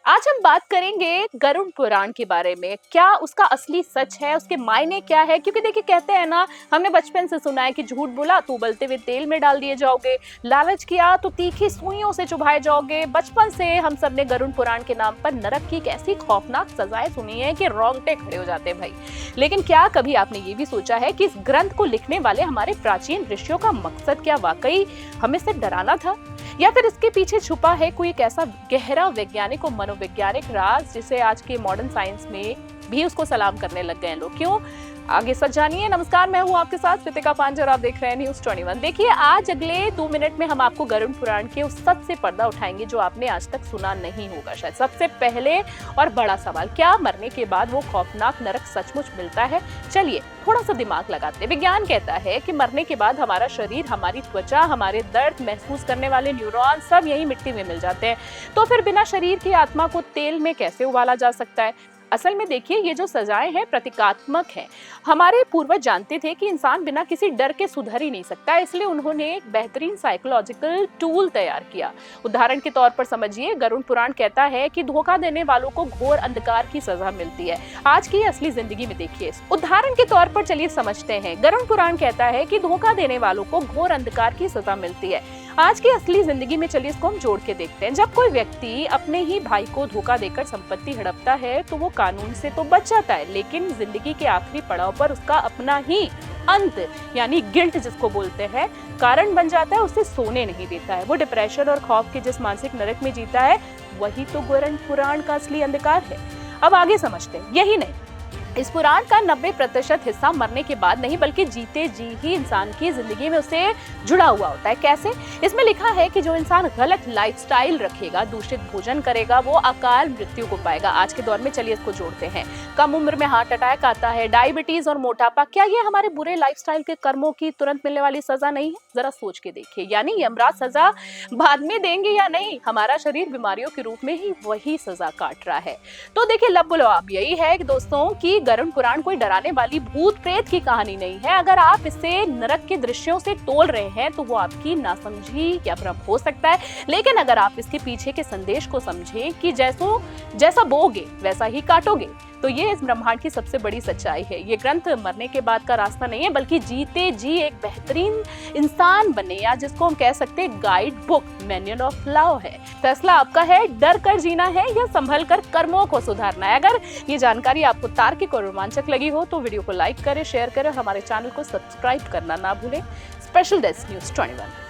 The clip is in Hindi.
आज हम बात करेंगे गरुड़ पुराण के बारे में। क्या उसका असली सच है, उसके मायने क्या है? क्योंकि देखिए कहते हैं ना, हमने बचपन से सुना है कि झूठ बोला तो उबलते हुए तेल में डाल दिए जाओगे, लालच किया तो तीखी सुइयों से चुभाए जाओगे। बचपन से हम सब ने गरुड़ पुराण के नाम पर नरक की एक ऐसी खौफनाक सजाएं सुनी है कि रोंगटे खड़े हो जाते हैं भाई। लेकिन क्या कभी आपने ये भी सोचा है कि इस ग्रंथ को लिखने वाले हमारे प्राचीन ऋषियों का मकसद क्या वाकई हमें से डराना था, या फिर इसके पीछे छुपा है कोई एक ऐसा गहरा वैज्ञानिक और मनोवैज्ञानिक राज जिसे आज के मॉडर्न साइंस में भी उसको सलाम करने लग गए लोग? क्यों, आगे सच जानिए। नमस्कार, मैं हूं आपके साथ कृतिका पांडे और आप देख रहे हैं न्यूज़ 21। देखिए, आज अगले 2 मिनट में हम आपको गरुड़ पुराण के उस सच से पर्दा उठाएंगे जो आपने आज तक सुना नहीं होगा शायद। सबसे पहले और बड़ा सवाल, क्या मरने के बाद वो खौफनाक नरक सचमुच मिलता है? चलिए थोड़ा सा दिमाग लगाते हैं। विज्ञान कहता है कि मरने के बाद हमारा शरीर, हमारी त्वचा, हमारे दर्द महसूस करने वाले न्यूरॉन सब यही मिट्टी में मिल जाते हैं। तो फिर बिना शरीर की आत्मा को तेल में कैसे उबाला जा सकता है? असल में देखिए, ये जो सजाएं हैं प्रतीकात्मक है। हमारे पूर्वज जानते थे कि इंसान बिना किसी डर के सुधर ही नहीं सकता, इसलिए उन्होंने एक बेहतरीन साइकोलॉजिकल टूल तैयार किया। उदाहरण के तौर पर समझिए, गरुड़ पुराण कहता है कि धोखा देने वालों को घोर अंधकार की सजा मिलती है। आज की असली जिंदगी में देखिए, उदाहरण के तौर पर चलिए समझते हैं। गरुड़ पुराण कहता है कि धोखा देने वालों को घोर अंधकार की सजा मिलती है। आज की असली जिंदगी में चलिए इसको हम जोड़ के देखते हैं। जब कोई व्यक्ति अपने ही भाई को धोखा देकर संपत्ति हड़पता है तो वो कानून से तो बच जाता है, लेकिन जिंदगी के आखिरी पड़ाव पर उसका अपना ही अंत यानी गिल्ट जिसको बोलते हैं कारण बन जाता है, उसे सोने नहीं देता है। वो डिप्रेशन और खौफ के जिस मानसिक नरक में जीता है, वही तो गरुड़ पुराण का असली अंधकार है। अब आगे समझते हैं। यही नहीं, इस पुराण का 90% हिस्सा मरने के बाद नहीं बल्कि जीते जी ही इंसान की जिंदगी में उसे जुड़ा हुआ होता है। कैसे? इसमें लिखा है कि जो इंसान गलत लाइफस्टाइल रखेगा, दूषित भोजन करेगा, वो अकाल मृत्यु को पाएगा। आज के दौर में चलिए इसको जोड़ते हैं। कम उम्र में हार्ट अटैक आता है, डायबिटीज और मोटापा, क्या ये हमारे बुरे लाइफस्टाइल के कर्मों की तुरंत मिलने वाली सजा नहीं है? जरा सोच के देखिए। यानी यमराज सजा बाद में देंगे या नहीं, हमारा शरीर बीमारियों के रूप में ही वही सजा काट रहा है। तो देखिए, लब बुलवाब यही है कि दोस्तों की गरुड़ पुराण कोई डराने वाली भूत प्रेत की कहानी नहीं है। अगर आप इसे नरक के दृश्यों से तोल रहे हैं तो वो आपकी नासमझी या भ्रम हो सकता है, लेकिन अगर आप इसके पीछे के संदेश को समझें कि जैसा बोगे वैसा ही काटोगे, तो ये इस ब्रह्मांड की सबसे बड़ी सच्चाई है। ये ग्रंथ मरने के बाद का रास्ता नहीं है, बल्कि जीते जी एक बेहतरीन इंसान बने, या जिसको हम कह सकते हैं guide book, manual of love है। फैसला आपका है, डर कर जीना है या संभल कर कर्मों को सुधारना है। अगर ये जानकारी आपको तार्किक और रोमांचक लगी हो तो वीडियो को लाइक करें, शेयर करें और हमारे चैनल को सब्सक्राइब करना ना भूलें। Special desk news 21।